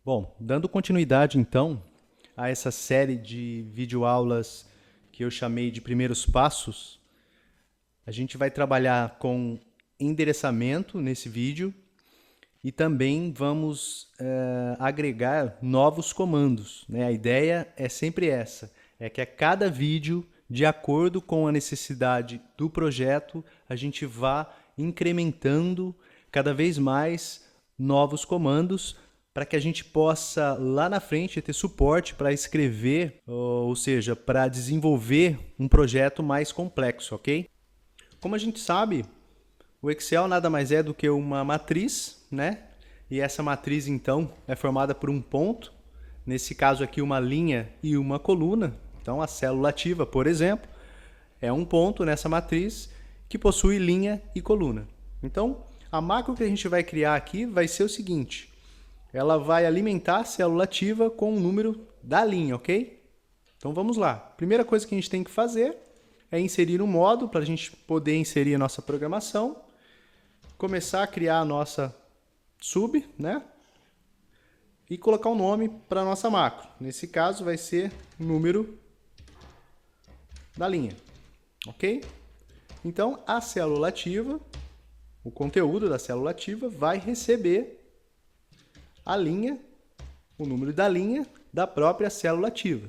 Bom, dando continuidade então a essa série de videoaulas que eu chamei de primeiros passos, a gente vai trabalhar com endereçamento nesse vídeo e também vamos agregar novos comandos, né? A ideia é sempre essa, é que a cada vídeo, de acordo com a necessidade do projeto, a gente vá incrementando cada vez mais novos comandos para que a gente possa lá na frente ter suporte para escrever, ou seja, para desenvolver um projeto mais complexo, ok? Como a gente sabe, o Excel nada mais é do que uma matriz, né? E essa matriz, então, é formada por um ponto, nesse caso aqui uma linha e uma coluna. Então, a célula ativa, por exemplo, é um ponto nessa matriz que possui linha e coluna. Então, a macro que a gente vai criar aqui vai ser o seguinte: ela vai alimentar a célula ativa com o número da linha, ok? Então, vamos lá. Primeira coisa que a gente tem que fazer é inserir um modo para a gente poder inserir a nossa programação, começar a criar a nossa sub, né? E colocar um nome para a nossa macro. Nesse caso vai ser número da linha, ok? Então a célula ativa, o conteúdo da célula ativa vai receber a linha, o número da linha da própria célula ativa.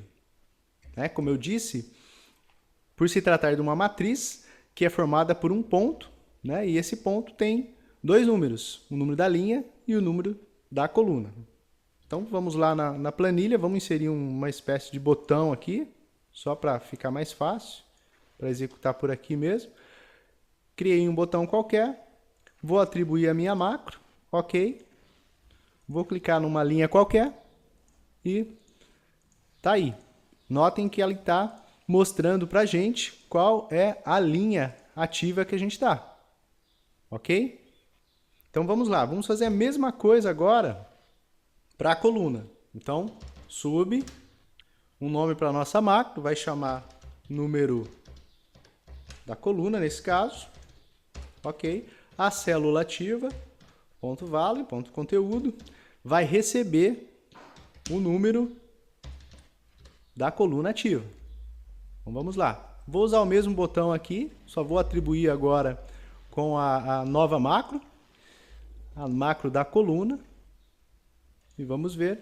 Né? Como eu disse, por se tratar de uma matriz que é formada por um ponto, né? E esse ponto tem dois números, o número da linha e o número da coluna. Então vamos lá na planilha, vamos inserir uma espécie de botão aqui, só para ficar mais fácil, para executar por aqui mesmo. Criei um botão qualquer, vou atribuir a minha macro, ok. Vou clicar numa linha qualquer e tá aí. Notem que ela está mostrando para a gente qual é a linha ativa que a gente está, ok? Então vamos lá, vamos fazer a mesma coisa agora para a coluna. Então, sub, um nome para a nossa macro, vai chamar número da coluna nesse caso, ok? A célula ativa, ponto value, ponto conteúdo, vai receber o número da coluna ativa. Então vamos lá. Vou usar o mesmo botão aqui, só vou atribuir agora com a nova macro, a macro da coluna. E vamos ver.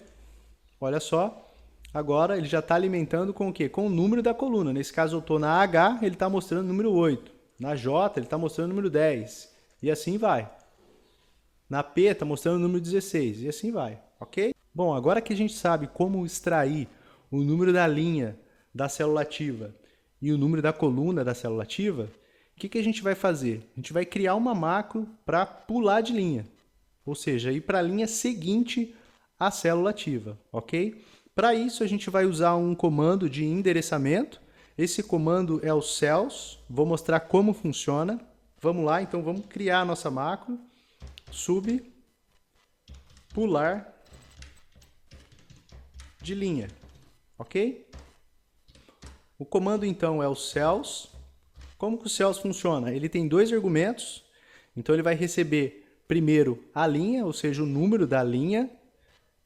Olha só. Agora ele já está alimentando com o quê? Com o número da coluna. Nesse caso eu estou na H, ele está mostrando o número 8. Na J ele está mostrando o número 10. E assim vai. Na P está mostrando o número 16. E assim vai. Ok? Bom, agora que a gente sabe como extrair o número da linha da célula ativa e o número da coluna da célula ativa, o que a gente vai fazer? A gente vai criar uma macro para pular de linha. Ou seja, ir para a linha seguinte à célula ativa, ok? Para isso a gente vai usar um comando de endereçamento. Esse comando é o cells. Vou mostrar como funciona. Vamos lá, então vamos criar a nossa macro. Sub pular de linha, ok? O comando então é o cells. Como que o cells funciona? Ele tem dois argumentos. Então ele vai receber primeiro a linha, ou seja, o número da linha,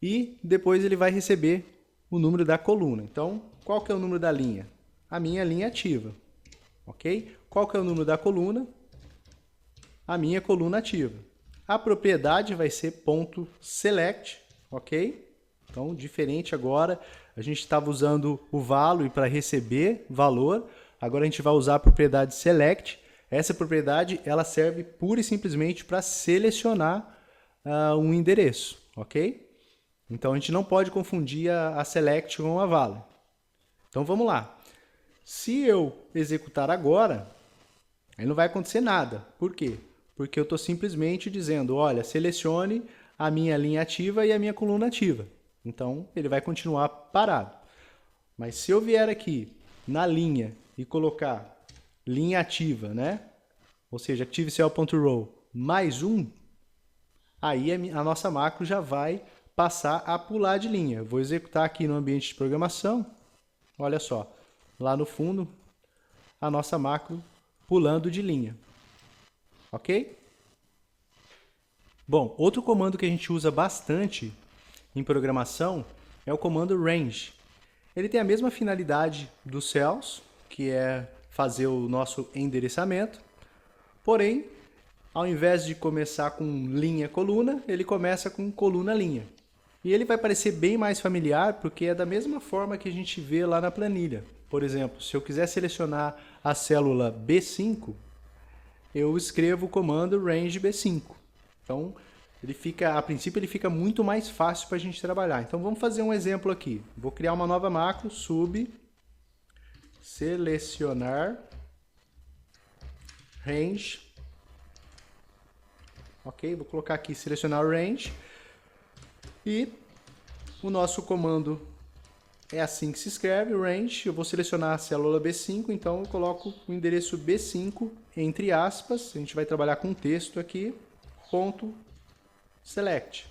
e depois ele vai receber o número da coluna. Então, qual que é o número da linha? A minha linha ativa, ok? Qual que é o número da coluna? A minha coluna ativa. A propriedade vai ser .select, ok? Então, diferente agora, a gente estava usando o value para receber valor, agora a gente vai usar a propriedade select. Essa propriedade ela serve pura e simplesmente para selecionar um endereço, ok? Então a gente não pode confundir a select com a value. Então vamos lá. Se eu executar agora, aí não vai acontecer nada. Por quê? Porque eu estou simplesmente dizendo, olha, selecione a minha linha ativa e a minha coluna ativa. Então ele vai continuar parado. Mas se eu vier aqui na linha e colocar linha ativa, né? Ou seja, ActiveCell.row mais 1, aí a nossa macro já vai passar a pular de linha. Eu vou executar aqui no ambiente de programação. Olha só, lá no fundo, a nossa macro pulando de linha. Ok? Bom, outro comando que a gente usa bastante em programação é o comando range. Ele tem a mesma finalidade dos cells, que é fazer o nosso endereçamento, porém, ao invés de começar com linha-coluna, ele começa com coluna-linha. E ele vai parecer bem mais familiar porque é da mesma forma que a gente vê lá na planilha. Por exemplo, se eu quiser selecionar a célula B5, eu escrevo o comando range B5. Então, a princípio ele fica muito mais fácil para a gente trabalhar. Então vamos fazer um exemplo aqui. Vou criar uma nova macro, sub, selecionar, range. Ok, vou colocar aqui selecionar range. E o nosso comando é assim que se escreve, range. Eu vou selecionar a célula B5, então eu coloco o endereço B5 entre aspas. A gente vai trabalhar com texto aqui, ponto select.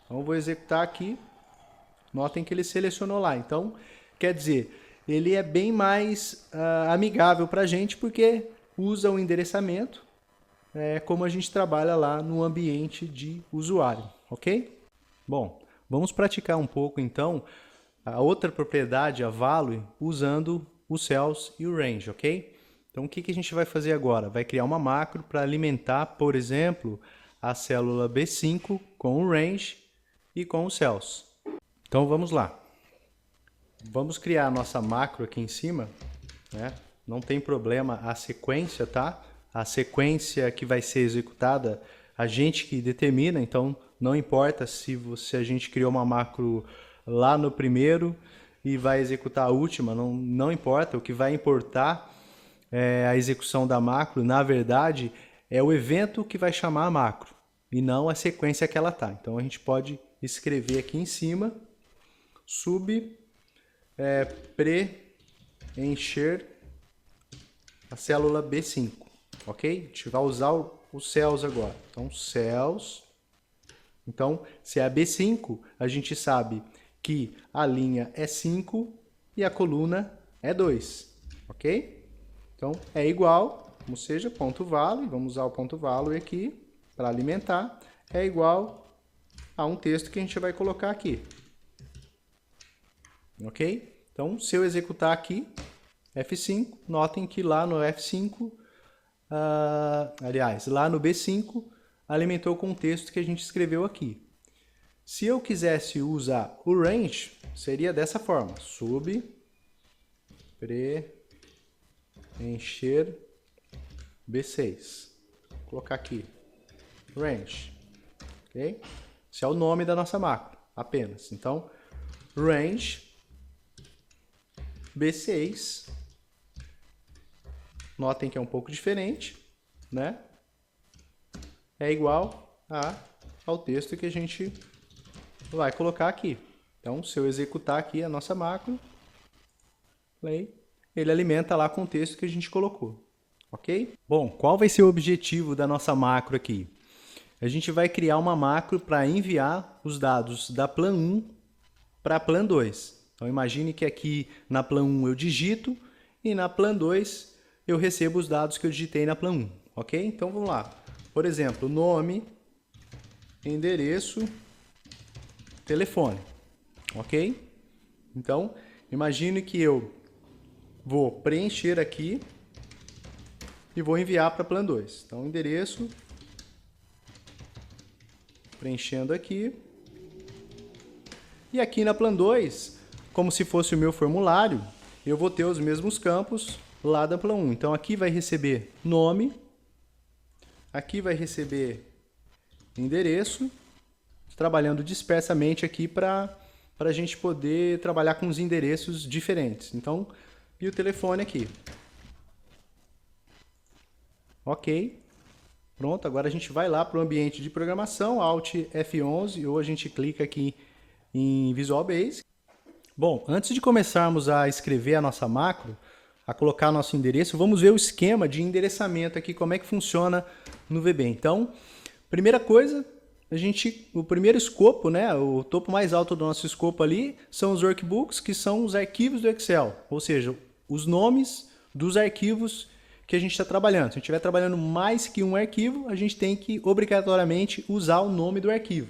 Então eu vou executar aqui. Notem que ele selecionou lá. Então, quer dizer, ele é bem mais amigável para a gente porque usa o endereçamento como a gente trabalha lá no ambiente de usuário, ok? Bom, vamos praticar um pouco então a outra propriedade, a value, usando os cells e o range, ok? Então o que a gente vai fazer agora? Vai criar uma macro para alimentar, por exemplo, a célula B5 com o range e com os cells. Então vamos lá. Vamos criar a nossa macro aqui em cima, né? Não tem problema a sequência, tá? A sequência que vai ser executada, a gente que determina, então não importa se a gente criou uma macro lá no primeiro e vai executar a última, não importa. O que vai importar é a execução da macro, na verdade, é o evento que vai chamar a macro e não a sequência que ela está. Então a gente pode escrever aqui em cima, sub, preencher a célula B5, ok? A gente vai usar os cells agora. Então, cells. Então, se é a B5, a gente sabe que a linha é 5 e a coluna é 2, ok? Então, é igual, ou seja, ponto value, vamos usar o ponto value aqui para alimentar, é igual a um texto que a gente vai colocar aqui, ok? Então, se eu executar aqui, F5, notem que lá no F5, aliás, lá no B5, alimentou com o texto que a gente escreveu aqui. Se eu quisesse usar o range, seria dessa forma, sub, preencher B6. Vou colocar aqui, range, ok? Esse é o nome da nossa macro, apenas. Então, range B6, notem que é um pouco diferente, né? É igual ao texto que a gente vai colocar aqui. Então, se eu executar aqui a nossa macro, ele alimenta lá com o texto que a gente colocou, ok? Bom, qual vai ser o objetivo da nossa macro aqui? A gente vai criar uma macro para enviar os dados da plan 1 para a plan 2. Então, imagine que aqui na plan 1 eu digito e na plan 2 eu recebo os dados que eu digitei na plan 1, ok? Então, vamos lá. Por exemplo, nome, endereço, telefone, ok? Então, imagine que eu vou preencher aqui e vou enviar para a plan 2. Então, endereço, preenchendo aqui. E aqui na plan 2, como se fosse o meu formulário, eu vou ter os mesmos campos lá da plan 1. Então, aqui vai receber nome, aqui vai receber endereço, trabalhando dispersamente aqui para a gente poder trabalhar com os endereços diferentes. Então, e o telefone aqui. Ok. Pronto, agora a gente vai lá para o ambiente de programação, Alt F11, ou a gente clica aqui em Visual Basic. Bom, antes de começarmos a escrever a nossa macro, a colocar nosso endereço, vamos ver o esquema de endereçamento aqui, como é que funciona no VB. Então, primeira coisa, o primeiro escopo, né, o topo mais alto do nosso escopo ali, são os workbooks, que são os arquivos do Excel, ou seja, os nomes dos arquivos que a gente está trabalhando. Se a gente estiver trabalhando mais que um arquivo, a gente tem que obrigatoriamente usar o nome do arquivo.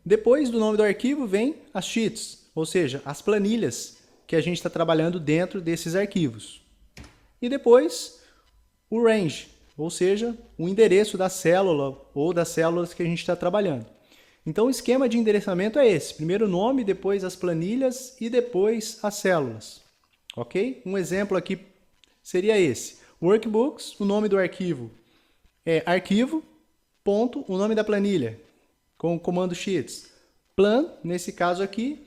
Depois do nome do arquivo vem as sheets, ou seja, as planilhas que a gente está trabalhando dentro desses arquivos. E depois o range, ou seja, o endereço da célula ou das células que a gente está trabalhando. Então o esquema de endereçamento é esse, primeiro o nome, depois as planilhas e depois as células. Ok? Um exemplo aqui seria esse. Workbooks, o nome do arquivo é arquivo, ponto, o nome da planilha, com o comando sheets. Plan, nesse caso aqui,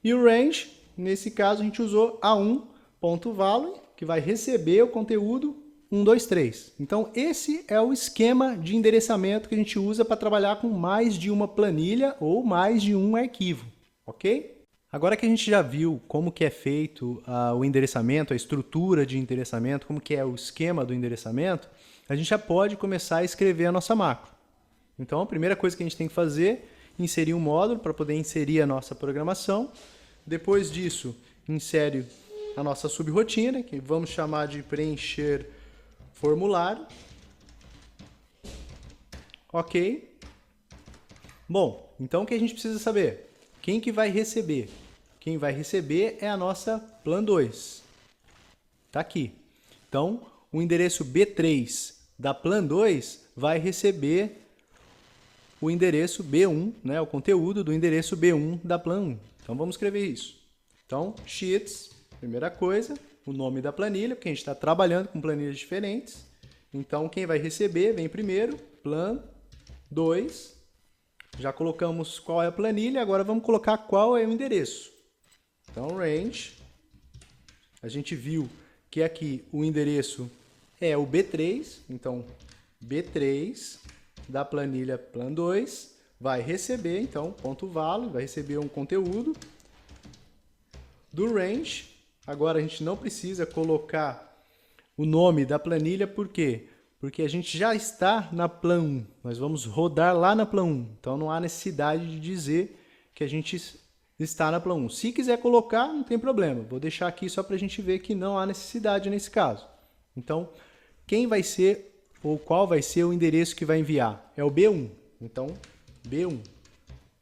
e o range, nesse caso a gente usou A1.value, que vai receber o conteúdo 1, 2, 3. Então esse é o esquema de endereçamento que a gente usa para trabalhar com mais de uma planilha ou mais de um arquivo, ok? Agora que a gente já viu como que é feito o endereçamento, a estrutura de endereçamento, como que é o esquema do endereçamento, a gente já pode começar a escrever a nossa macro. Então a primeira coisa que a gente tem que fazer é inserir um módulo para poder inserir a nossa programação. Depois disso, insere a nossa subrotina, que vamos chamar de preencher formulário. Ok. Bom, então o que a gente precisa saber? Quem que vai receber? Quem vai receber é a nossa plan 2. Está aqui. Então, o endereço B3 da plan 2 vai receber o endereço B1, né, o conteúdo do endereço B1 da plan 1. Então, vamos escrever isso. Então, sheets, primeira coisa, o nome da planilha, porque a gente está trabalhando com planilhas diferentes. Então, quem vai receber vem primeiro, plan 2. Já colocamos qual é a planilha, agora vamos colocar qual é o endereço. Então, range, a gente viu que aqui o endereço é o B3, então B3 da planilha plan 2 vai receber, então, ponto value, vai receber um conteúdo do range. Agora a gente não precisa colocar o nome da planilha, por quê? Porque a gente já está na plan 1, nós vamos rodar lá na plan 1, então não há necessidade de dizer que a gente está na plan 1. Se quiser colocar, não tem problema, vou deixar aqui só para a gente ver que não há necessidade nesse caso. Então, quem vai ser ou qual vai ser o endereço que vai enviar? É o B1, então B1,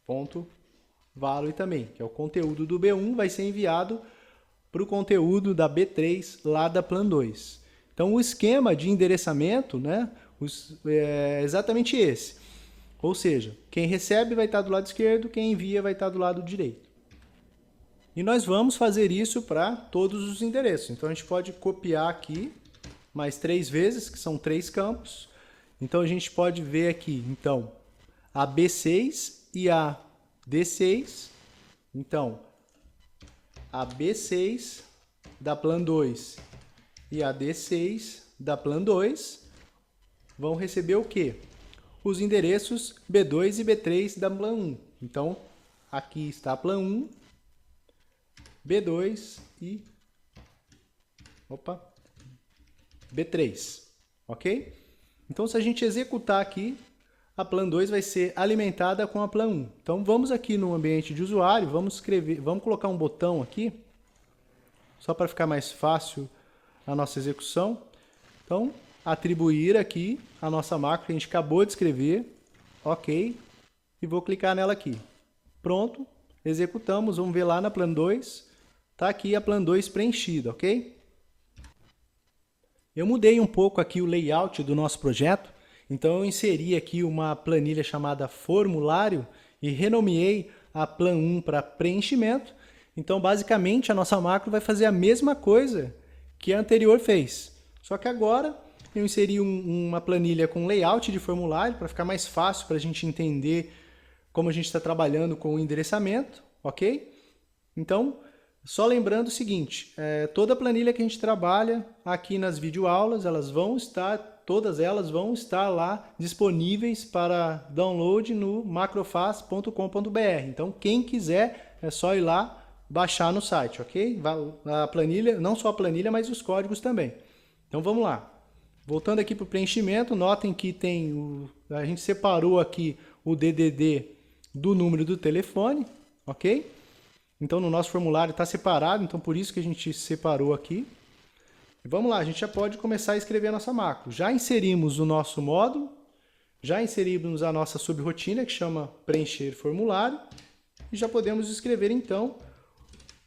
ponto value também, que é o conteúdo do B1, vai ser enviado para o conteúdo da B3 lá da plan 2. Então, o esquema de endereçamento, né, é exatamente esse. Ou seja, quem recebe vai estar do lado esquerdo, quem envia vai estar do lado direito. E nós vamos fazer isso para todos os endereços. Então, a gente pode copiar aqui mais 3 vezes, que são 3 campos. Então, a gente pode ver aqui, então, a B6 e a D6. Então, a B6 da plan 2 e a D6 da plan 2 vão receber o quê? Os endereços B2 e B3 da plan 1. Então, aqui está a plan 1, B2 e B3, ok? Então, se a gente executar aqui, a plan 2 vai ser alimentada com a plan 1. Então, vamos aqui no ambiente de usuário, vamos colocar um botão aqui, só para ficar mais fácil a nossa execução. Então, atribuir aqui a nossa macro que a gente acabou de escrever, ok, e vou clicar nela aqui. Pronto, executamos, vamos ver lá na plan 2, está aqui a plan 2 preenchida, ok? Eu mudei um pouco aqui o layout do nosso projeto, então eu inseri aqui uma planilha chamada formulário e renomeei a plan 1 para preenchimento. Então, basicamente, a nossa macro vai fazer a mesma coisa que a anterior fez. Só que agora eu inseri uma planilha com layout de formulário para ficar mais fácil para a gente entender como a gente está trabalhando com o endereçamento, ok? Então, só lembrando o seguinte, toda a planilha que a gente trabalha aqui nas videoaulas, todas elas vão estar lá disponíveis para download no macrofaz.com.br. Então, quem quiser, é só ir lá baixar no site, ok? A planilha, não só a planilha, mas os códigos também. Então, vamos lá. Voltando aqui para o preenchimento, notem que a gente separou aqui o DDD do número do telefone, ok? Então, no nosso formulário está separado, então por isso que a gente separou aqui. E vamos lá, a gente já pode começar a escrever a nossa macro. Já inserimos o nosso módulo, Já inserimos a nossa subrotina, que chama preencher formulário, e já podemos escrever então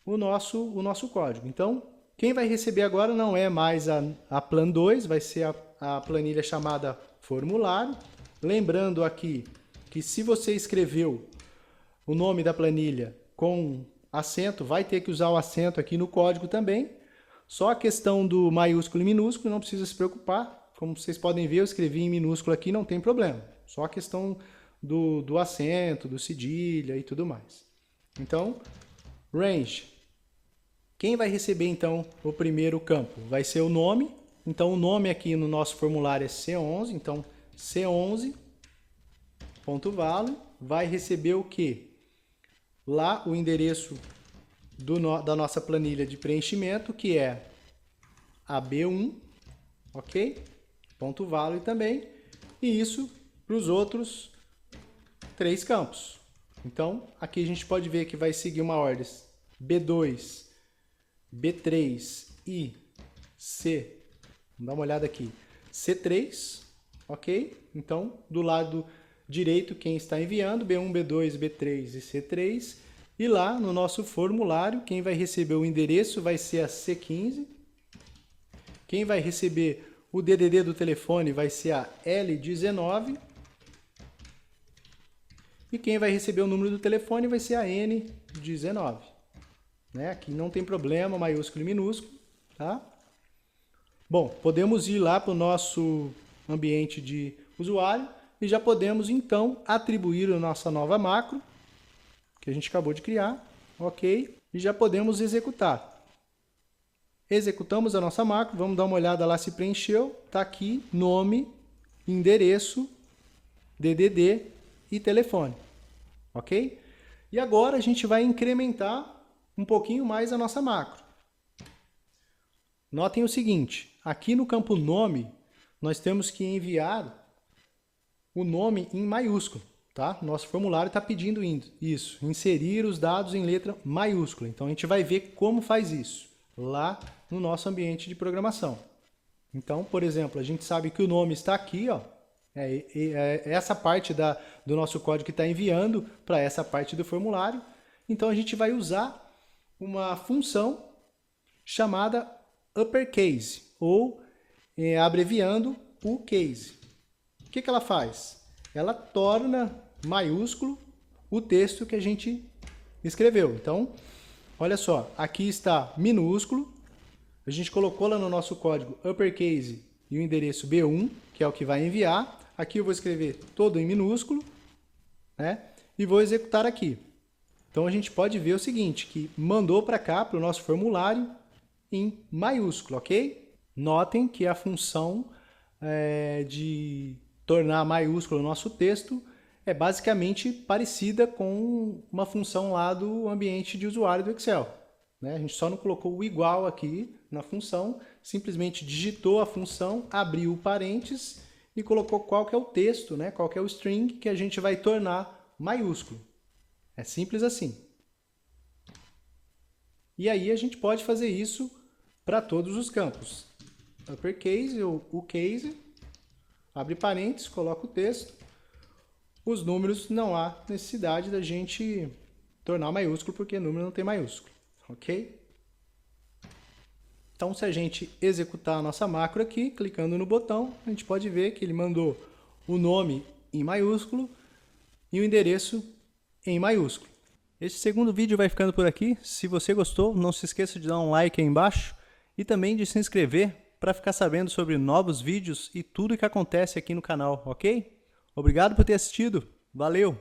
o nosso código. Então, quem vai receber agora não é mais a Plan 2, vai ser a planilha chamada formulário. Lembrando aqui que se você escreveu o nome da planilha com acento, vai ter que usar o acento aqui no código também. Só a questão do maiúsculo e minúsculo, não precisa se preocupar. Como vocês podem ver, eu escrevi em minúsculo aqui, não tem problema. Só a questão do acento, do cedilha e tudo mais. Então, range. Quem vai receber, então, o primeiro campo? Vai ser o nome. Então, o nome aqui no nosso formulário é C11. Então, C11.value vai receber o quê? Lá, o endereço da nossa planilha de preenchimento, que é AB1, ok? Ponto value também, e isso para os outros 3 campos. Então, aqui a gente pode ver que vai seguir uma ordem B2, B3 e C. Vamos dar uma olhada aqui. C3, ok? Então, do lado direito, quem está enviando, B1, B2, B3 e C3. E lá no nosso formulário, quem vai receber o endereço vai ser a C15. Quem vai receber o DDD do telefone vai ser a L19. E quem vai receber o número do telefone vai ser a N19. Né? Aqui não tem problema, maiúsculo e minúsculo. Tá? Bom, podemos ir lá para o nosso ambiente de usuário e já podemos então atribuir a nossa nova macro, que a gente acabou de criar. Ok? E já podemos executar. Executamos a nossa macro, vamos dar uma olhada lá se preencheu. Está aqui nome, endereço, DDD e telefone. Ok? E agora a gente vai incrementar um pouquinho mais a nossa macro. Notem o seguinte, aqui no campo nome, nós temos que enviar o nome em maiúsculo. Tá? Nosso formulário está pedindo isso, inserir os dados em letra maiúscula. Então a gente vai ver como faz isso lá no nosso ambiente de programação. Então, por exemplo, a gente sabe que o nome está aqui, ó, é essa parte do nosso código que está enviando para essa parte do formulário. Então, a gente vai usar uma função chamada uppercase, ou abreviando o case. O que ela faz? Ela torna maiúsculo o texto que a gente escreveu. Então, olha só, aqui está minúsculo, a gente colocou lá no nosso código uppercase e o endereço B1, que é o que vai enviar. Aqui eu vou escrever todo em minúsculo, né? E vou executar aqui. Então a gente pode ver o seguinte, que mandou para cá, para o nosso formulário, em maiúsculo, ok? Notem que a função de tornar maiúsculo o nosso texto é basicamente parecida com uma função lá do ambiente de usuário do Excel. Né? A gente só não colocou o igual aqui na função, simplesmente digitou a função, abriu parênteses e colocou qual que é o texto, né? Qual que é o string que a gente vai tornar maiúsculo. É simples assim. E aí a gente pode fazer isso para todos os campos. Uppercase ou o case, abre parênteses, coloca o texto. Os números não há necessidade da gente tornar maiúsculo, porque número não tem maiúsculo, ok? Então, se a gente executar a nossa macro aqui, clicando no botão, a gente pode ver que ele mandou o nome em maiúsculo e o endereço em maiúsculo. Esse segundo vídeo vai ficando por aqui. Se você gostou, não se esqueça de dar um like aí embaixo e também de se inscrever para ficar sabendo sobre novos vídeos e tudo que acontece aqui no canal, ok? Obrigado por ter assistido. Valeu!